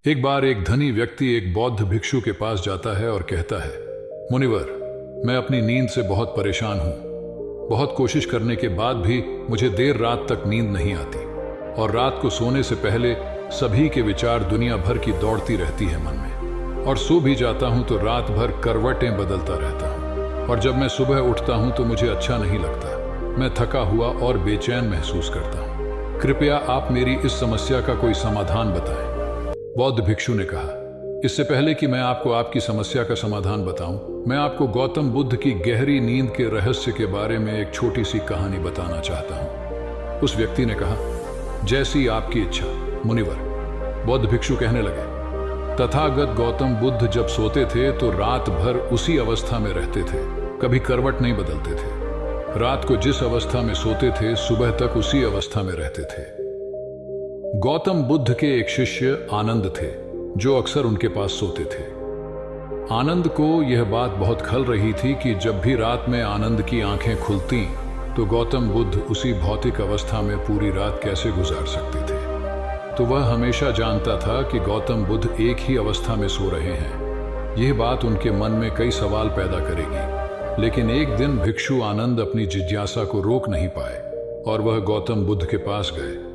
एक बार एक धनी व्यक्ति एक बौद्ध भिक्षु के पास जाता है और कहता है, मुनिवर, मैं अपनी नींद से बहुत परेशान हूं। बहुत कोशिश करने के बाद भी मुझे देर रात तक नींद नहीं आती और रात को सोने से पहले सभी के विचार दुनिया भर की दौड़ती रहती है मन में, और सो भी जाता हूं तो रात भर करवटें बदलता रहता हूं, और जब मैं सुबह उठता हूं तो मुझे अच्छा नहीं लगता। मैं थका हुआ और बेचैन महसूस करता हूं। कृपया आप मेरी इस समस्या का कोई समाधान बताएं। बौद्ध भिक्षु ने कहा, इससे पहले कि मैं आपको आपकी समस्या का समाधान बताऊं, मैं आपको गौतम बुद्ध की गहरी नींद के रहस्य के बारे में एक छोटी सी कहानी बताना चाहता हूं। उस व्यक्ति ने कहा, जैसी आपकी इच्छा मुनिवर। बौद्ध भिक्षु कहने लगे, तथागत गौतम बुद्ध जब सोते थे तो रात भर उसी अवस्था में रहते थे, कभी करवट नहीं बदलते थे। रात को जिस अवस्था में सोते थे सुबह तक उसी अवस्था में रहते थे। गौतम बुद्ध के एक शिष्य आनंद थे जो अक्सर उनके पास सोते थे। आनंद को यह बात बहुत खल रही थी कि जब भी रात में आनंद की आंखें खुलती तो गौतम बुद्ध उसी भौतिक अवस्था में पूरी रात कैसे गुजार सकते थे। तो वह हमेशा जानता था कि गौतम बुद्ध एक ही अवस्था में सो रहे हैं। यह बात उनके मन में कई सवाल पैदा करेगी, लेकिन एक दिन भिक्षु आनंद अपनी जिज्ञासा को रोक नहीं पाए और वह गौतम बुद्ध के पास गए।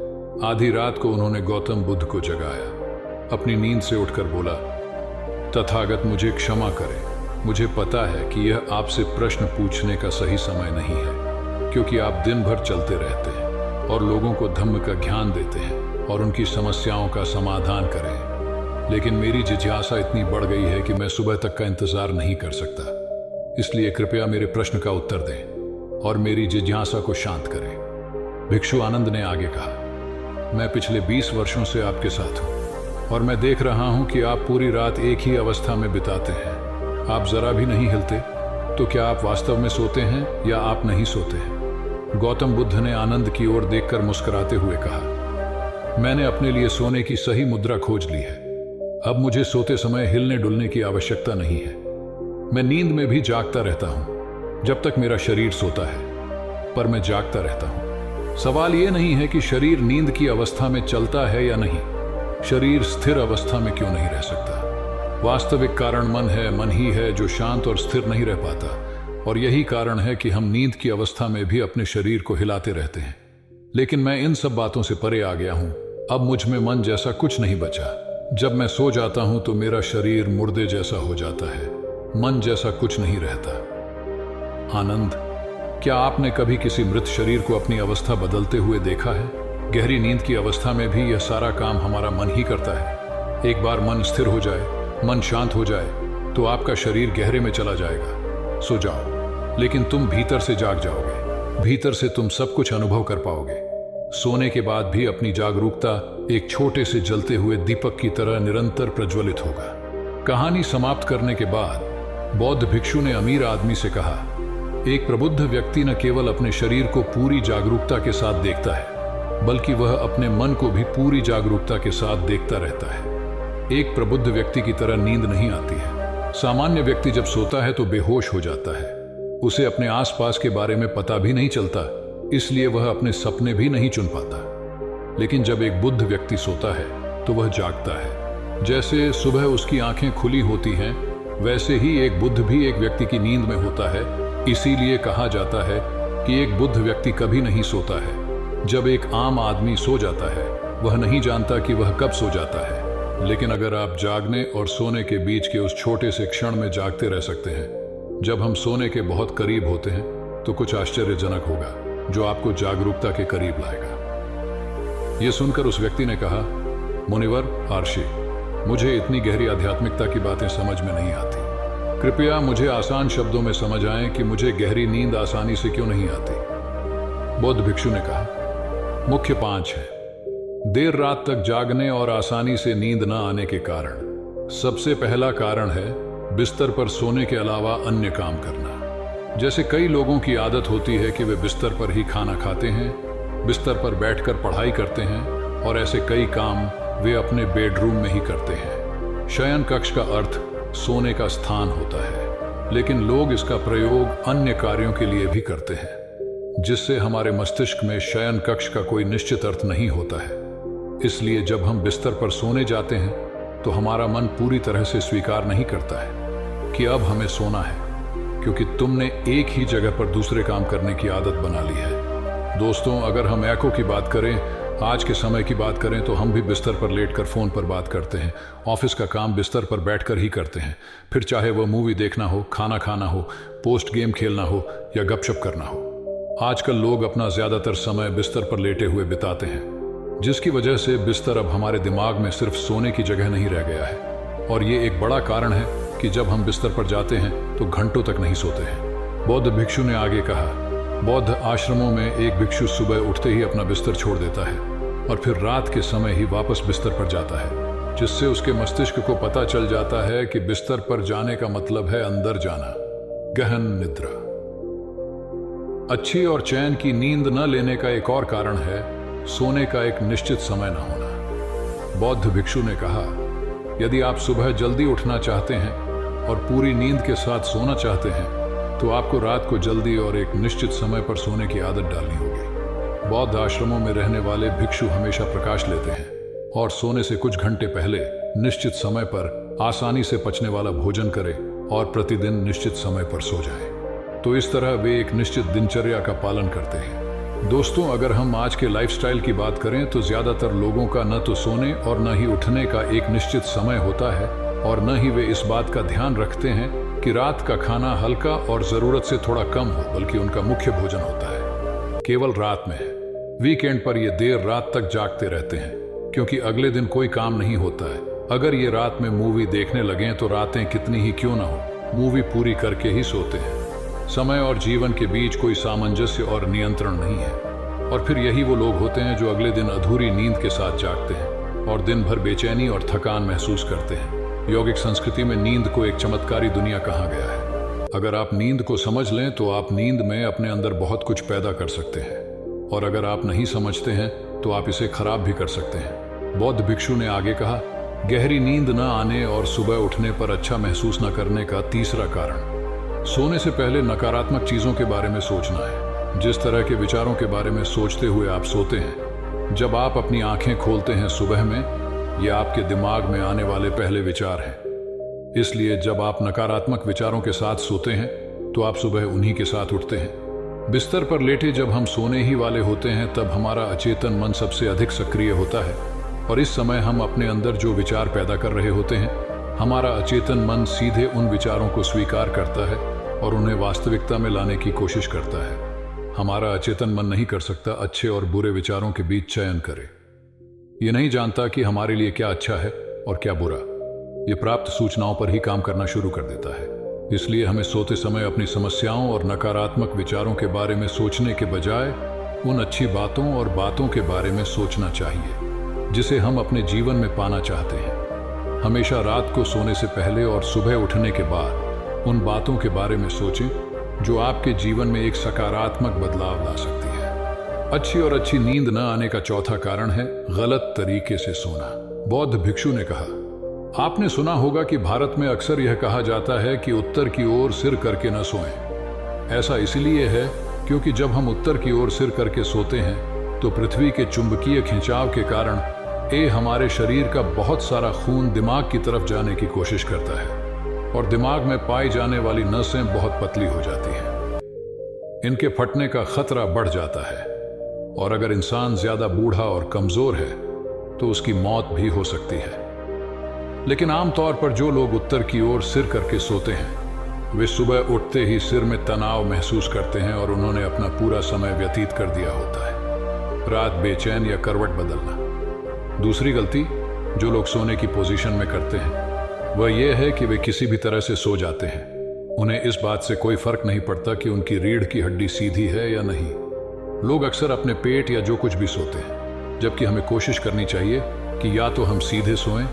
आधी रात को उन्होंने गौतम बुद्ध को जगाया। अपनी नींद से उठकर बोला, तथागत मुझे क्षमा करें, मुझे पता है कि यह आपसे प्रश्न पूछने का सही समय नहीं है, क्योंकि आप दिन भर चलते रहते हैं और लोगों को धम्म का ज्ञान देते हैं और उनकी समस्याओं का समाधान करें। लेकिन मेरी जिज्ञासा इतनी बढ़ गई है कि मैं सुबह तक का इंतजार नहीं कर सकता, इसलिए कृपया मेरे प्रश्न का उत्तर दें और मेरी जिज्ञासा को शांत करें। भिक्षु आनंद ने आगे कहा, मैं पिछले 20 वर्षों से आपके साथ हूं और मैं देख रहा हूं कि आप पूरी रात एक ही अवस्था में बिताते हैं। आप जरा भी नहीं हिलते, तो क्या आप वास्तव में सोते हैं या आप नहीं सोते हैं? गौतम बुद्ध ने आनंद की ओर देखकर मुस्कुराते हुए कहा, मैंने अपने लिए सोने की सही मुद्रा खोज ली है। अब मुझे सोते समय हिलने डुलने की आवश्यकता नहीं है। मैं नींद में भी जागता रहता हूं जब तक मेरा शरीर सोता है, पर मैं जागता रहता हूं। सवाल यह नहीं है कि शरीर नींद की अवस्था में चलता है या नहीं, शरीर स्थिर अवस्था में क्यों नहीं रह सकता। वास्तविक कारण मन है, मन ही है जो शांत और स्थिर नहीं रह पाता, और यही कारण है कि हम नींद की अवस्था में भी अपने शरीर को हिलाते रहते हैं। लेकिन मैं इन सब बातों से परे आ गया हूं। अब मुझ में मन जैसा कुछ नहीं बचा। जब मैं सो जाता हूं तो मेरा शरीर मुर्दे जैसा हो जाता है, मन जैसा कुछ नहीं रहता। आनंद, क्या आपने कभी किसी मृत शरीर को अपनी अवस्था बदलते हुए देखा है? गहरी नींद की अवस्था में भी यह सारा काम हमारा मन ही करता है। एक बार मन स्थिर हो जाए, मन शांत हो जाए, तो आपका शरीर गहरे में चला जाएगा। सो जाओ, लेकिन तुम भीतर से जाग जाओगे। भीतर से तुम सब कुछ अनुभव कर पाओगे। सोने के बाद भी अपनी जागरूकता एक छोटे से जलते हुए दीपक की तरह निरंतर प्रज्वलित होगा। कहानी समाप्त करने के बाद बौद्ध भिक्षु ने अमीर आदमी से कहा, एक प्रबुद्ध व्यक्ति न केवल अपने शरीर को पूरी जागरूकता के साथ देखता है, बल्कि वह अपने मन को भी पूरी जागरूकता के साथ देखता रहता है। एक प्रबुद्ध व्यक्ति की तरह नींद नहीं आती है। सामान्य व्यक्ति जब सोता है तो बेहोश हो जाता है। उसे अपने आसपास के बारे में पता भी नहीं चलता, इसलिए वह अपने सपने भी नहीं चुन पाता। लेकिन जब एक बुद्ध व्यक्ति सोता है तो वह जागता है। जैसे सुबह उसकी आंखें खुली होती हैं, वैसे ही एक बुद्ध भी एक व्यक्ति की नींद में होता है। इसीलिए कहा जाता है कि एक बुद्ध व्यक्ति कभी नहीं सोता है। जब एक आम आदमी सो जाता है, वह नहीं जानता कि वह कब सो जाता है। लेकिन अगर आप जागने और सोने के बीच के उस छोटे से क्षण में जागते रह सकते हैं, जब हम सोने के बहुत करीब होते हैं, तो कुछ आश्चर्यजनक होगा जो आपको जागरूकता के करीब लाएगा। यह सुनकर उस व्यक्ति ने कहा, मुनिवर आर्षि, मुझे इतनी गहरी आध्यात्मिकता की बातें समझ में नहीं आती। कृपया मुझे आसान शब्दों में समझ आए कि मुझे गहरी नींद आसानी से क्यों नहीं आती। बौद्ध भिक्षु ने कहा, मुख्य 5 है देर रात तक जागने और आसानी से नींद न आने के कारण। सबसे पहला कारण है बिस्तर पर सोने के अलावा अन्य काम करना। जैसे कई लोगों की आदत होती है कि वे बिस्तर पर ही खाना खाते हैं, बिस्तर पर बैठकर पढ़ाई करते हैं, और ऐसे कई काम वे अपने बेडरूम में ही करते हैं। शयन कक्ष का अर्थ सोने का स्थान होता है, लेकिन लोग इसका प्रयोग अन्य कार्यों के लिए भी करते हैं, जिससे हमारे मस्तिष्क में शयन कक्ष का कोई निश्चित अर्थ नहीं होता है। इसलिए जब हम बिस्तर पर सोने जाते हैं तो हमारा मन पूरी तरह से स्वीकार नहीं करता है कि अब हमें सोना है, क्योंकि तुमने एक ही जगह पर दूसरे काम करने की आदत बना ली है। दोस्तों, अगर हम एको की बात करें, आज के समय की बात करें, तो हम भी बिस्तर पर लेटकर फ़ोन पर बात करते हैं। ऑफिस का काम बिस्तर पर बैठकर ही करते हैं, फिर चाहे वह मूवी देखना हो, खाना खाना हो, पोस्ट गेम खेलना हो या गपशप करना हो। आजकल लोग अपना ज़्यादातर समय बिस्तर पर लेटे हुए बिताते हैं, जिसकी वजह से बिस्तर अब हमारे दिमाग में सिर्फ सोने की जगह नहीं रह गया है। और ये एक बड़ा कारण है कि जब हम बिस्तर पर जाते हैं तो घंटों तक नहीं सोते हैं। बौद्ध भिक्षु ने आगे कहा, बौद्ध आश्रमों में एक भिक्षु सुबह उठते ही अपना बिस्तर छोड़ देता है और फिर रात के समय ही वापस बिस्तर पर जाता है, जिससे उसके मस्तिष्क को पता चल जाता है कि बिस्तर पर जाने का मतलब है अंदर जाना, गहन निद्रा। अच्छी और चैन की नींद न लेने का एक और कारण है सोने का एक निश्चित समय न होना। बौद्ध भिक्षु ने कहा, यदि आप सुबह जल्दी उठना चाहते हैं और पूरी नींद के साथ सोना चाहते हैं तो आपको रात को जल्दी और एक निश्चित समय पर सोने की आदत डालनी होगी। बौद्ध आश्रमों में रहने वाले भिक्षु हमेशा प्रकाश लेते हैं और सोने से कुछ घंटे पहले निश्चित समय पर आसानी से पचने वाला भोजन करें और प्रतिदिन निश्चित समय पर सो जाएं। तो इस तरह वे एक निश्चित दिनचर्या का पालन करते हैं। दोस्तों, अगर हम आज के लाइफस्टाइल की बात करें तो ज्यादातर लोगों का न तो सोने और न ही उठने का एक निश्चित समय होता है और न ही वे इस बात का ध्यान रखते हैं कि रात का खाना हल्का और जरूरत से थोड़ा कम हो, बल्कि उनका मुख्य भोजन होता है केवल रात में है। वीकेंड पर ये देर रात तक जागते रहते हैं क्योंकि अगले दिन कोई काम नहीं होता है। अगर ये रात में मूवी देखने लगें तो रातें कितनी ही क्यों ना हो, मूवी पूरी करके ही सोते हैं। समय और जीवन के बीच कोई सामंजस्य और नियंत्रण नहीं है। और फिर यही वो लोग होते हैं जो अगले दिन अधूरी नींद के साथ जागते हैं और दिन भर बेचैनी और थकान महसूस करते हैं। यौगिक संस्कृति में नींद को एक चमत्कारी दुनिया कहा गया है। अगर आप नींद को समझ लें तो आप नींद में अपने अंदर बहुत कुछ पैदा कर सकते हैं, और अगर आप नहीं समझते हैं तो आप इसे खराब भी कर सकते हैं। बौद्ध भिक्षु ने आगे कहा, गहरी नींद न आने और सुबह उठने पर अच्छा महसूस न करने का तीसरा कारण सोने से पहले नकारात्मक चीजों के बारे में सोचना है। जिस तरह के विचारों के बारे में सोचते हुए आप सोते हैं, जब आप अपनी आंखें खोलते हैं सुबह में, ये आपके दिमाग में आने वाले पहले विचार हैं। इसलिए जब आप नकारात्मक विचारों के साथ सोते हैं तो आप सुबह उन्हीं के साथ उठते हैं। बिस्तर पर लेटे जब हम सोने ही वाले होते हैं तब हमारा अचेतन मन सबसे अधिक सक्रिय होता है, और इस समय हम अपने अंदर जो विचार पैदा कर रहे होते हैं, हमारा अचेतन मन सीधे उन विचारों को स्वीकार करता है और उन्हें वास्तविकता में लाने की कोशिश करता है। हमारा अचेतन मन नहीं कर सकता अच्छे और बुरे विचारों के बीच चयन करे। ये नहीं जानता कि हमारे लिए क्या अच्छा है और क्या बुरा। ये प्राप्त सूचनाओं पर ही काम करना शुरू कर देता है। इसलिए हमें सोते समय अपनी समस्याओं और नकारात्मक विचारों के बारे में सोचने के बजाय उन अच्छी बातों और बातों के बारे में सोचना चाहिए जिसे हम अपने जीवन में पाना चाहते हैं। हमेशा रात को सोने से पहले और सुबह उठने के बाद उन बातों के बारे में सोचें जो आपके जीवन में एक सकारात्मक बदलाव ला सकती है। अच्छी और अच्छी नींद न आने का चौथा कारण है गलत तरीके से सोना। बौद्ध भिक्षु ने कहा, आपने सुना होगा कि भारत में अक्सर यह कहा जाता है कि उत्तर की ओर सिर करके न सोएं। ऐसा इसलिए है क्योंकि जब हम उत्तर की ओर सिर करके सोते हैं तो पृथ्वी के चुंबकीय खिंचाव के कारण हमारे शरीर का बहुत सारा खून दिमाग की तरफ जाने की कोशिश करता है और दिमाग में पाई जाने वाली नसें बहुत पतली हो जाती हैं। इनके फटने का खतरा बढ़ जाता है और अगर इंसान ज्यादा बूढ़ा और कमजोर है तो उसकी मौत भी हो सकती है। लेकिन आमतौर पर जो लोग उत्तर की ओर सिर करके सोते हैं वे सुबह उठते ही सिर में तनाव महसूस करते हैं और उन्होंने अपना पूरा समय व्यतीत कर दिया होता है। रात बेचैन या करवट बदलना। दूसरी गलती जो लोग सोने की पोजीशन में करते हैं वह यह है कि वे किसी भी तरह से सो जाते हैं। उन्हें इस बात से कोई फर्क नहीं पड़ता कि उनकी रीढ़ की हड्डी सीधी है या नहीं। लोग अक्सर अपने पेट या जो कुछ भी सोते हैं, जबकि हमें कोशिश करनी चाहिए कि या तो हम सीधे सोएं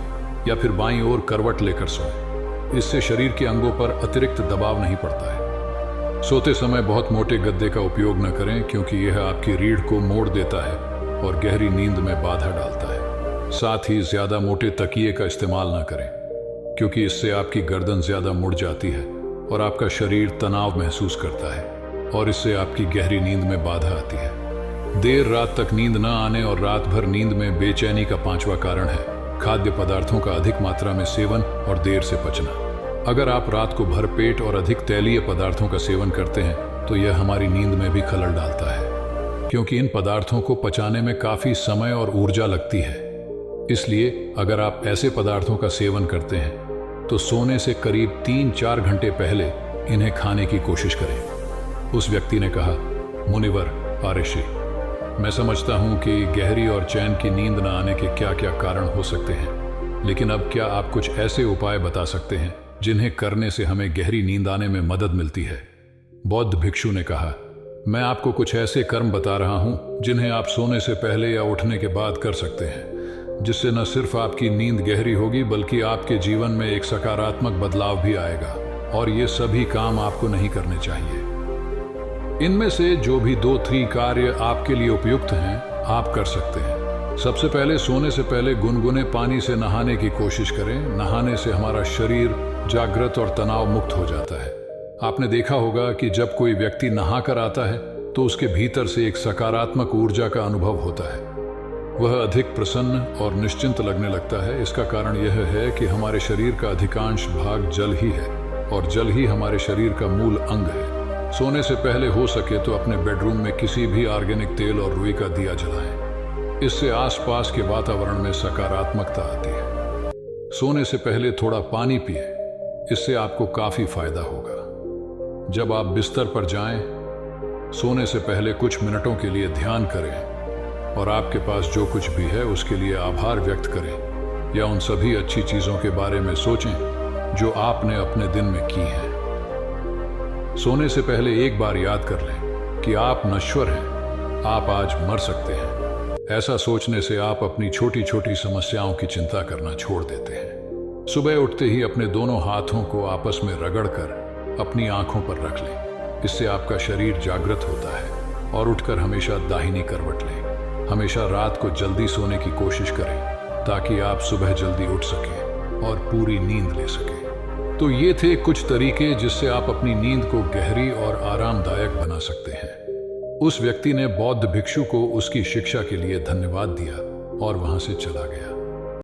या फिर बाईं ओर करवट लेकर सोएं। इससे शरीर के अंगों पर अतिरिक्त दबाव नहीं पड़ता है। सोते समय बहुत मोटे गद्दे का उपयोग न करें क्योंकि यह आपकी रीढ़ को मोड़ देता है और गहरी नींद में बाधा डालता है। साथ ही ज्यादा मोटे तकिए का इस्तेमाल न करें क्योंकि इससे आपकी गर्दन ज्यादा मुड़ जाती है और आपका शरीर तनाव महसूस करता है और इससे आपकी गहरी नींद में बाधा आती है। देर रात तक नींद न आने और रात भर नींद में बेचैनी का पांचवा कारण है खाद्य पदार्थों का अधिक मात्रा में सेवन और देर से पचना। अगर आप रात को भरपेट और अधिक तैलीय पदार्थों का सेवन करते हैं तो यह हमारी नींद में भी खलल डालता है, क्योंकि इन पदार्थों को पचाने में काफी समय और ऊर्जा लगती है। इसलिए अगर आप ऐसे पदार्थों का सेवन करते हैं तो सोने से करीब 3-4 घंटे पहले इन्हें खाने की कोशिश करें। उस व्यक्ति ने कहा, मुनिवर आरिषि, मैं समझता हूं कि गहरी और चैन की नींद न आने के क्या क्या कारण हो सकते हैं, लेकिन अब क्या आप कुछ ऐसे उपाय बता सकते हैं जिन्हें करने से हमें गहरी नींद आने में मदद मिलती है? बौद्ध भिक्षु ने कहा, मैं आपको कुछ ऐसे कर्म बता रहा हूं जिन्हें आप सोने से पहले या उठने के बाद कर सकते हैं, जिससे न सिर्फ आपकी नींद गहरी होगी बल्कि आपके जीवन में एक सकारात्मक बदलाव भी आएगा। और ये सभी काम आपको नहीं करने चाहिए। इनमें से जो भी 2-3 कार्य आपके लिए उपयुक्त हैं आप कर सकते हैं। सबसे पहले, सोने से पहले गुनगुने पानी से नहाने की कोशिश करें। नहाने से हमारा शरीर जागृत और तनाव मुक्त हो जाता है। आपने देखा होगा कि जब कोई व्यक्ति नहाकर आता है तो उसके भीतर से एक सकारात्मक ऊर्जा का अनुभव होता है। वह अधिक प्रसन्न और निश्चिंत लगने लगता है। इसका कारण यह है कि हमारे शरीर का अधिकांश भाग जल ही है और जल ही हमारे शरीर का मूल अंग है। सोने से पहले हो सके तो अपने बेडरूम में किसी भी ऑर्गेनिक तेल और रुई का दिया जलाएं। इससे आसपास के वातावरण में सकारात्मकता आती है। सोने से पहले थोड़ा पानी पिए, इससे आपको काफी फायदा होगा। जब आप बिस्तर पर जाएं, सोने से पहले कुछ मिनटों के लिए ध्यान करें और आपके पास जो कुछ भी है उसके लिए आभार व्यक्त करें या उन सभी अच्छी चीजों के बारे में सोचें जो आपने अपने दिन में की हैं। सोने से पहले एक बार याद कर लें कि आप नश्वर हैं, आप आज मर सकते हैं। ऐसा सोचने से आप अपनी छोटी छोटी समस्याओं की चिंता करना छोड़ देते हैं। सुबह उठते ही अपने दोनों हाथों को आपस में रगड़कर अपनी आंखों पर रख लें। इससे आपका शरीर जागृत होता है। और उठकर हमेशा दाहिनी करवट लें। हमेशा रात को जल्दी सोने की कोशिश करें ताकि आप सुबह जल्दी उठ सकें और पूरी नींद ले सकें। तो ये थे कुछ तरीके जिससे आप अपनी नींद को गहरी और आरामदायक बना सकते हैं। उस व्यक्ति ने बौद्ध भिक्षु को उसकी शिक्षा के लिए धन्यवाद दिया और वहां से चला गया।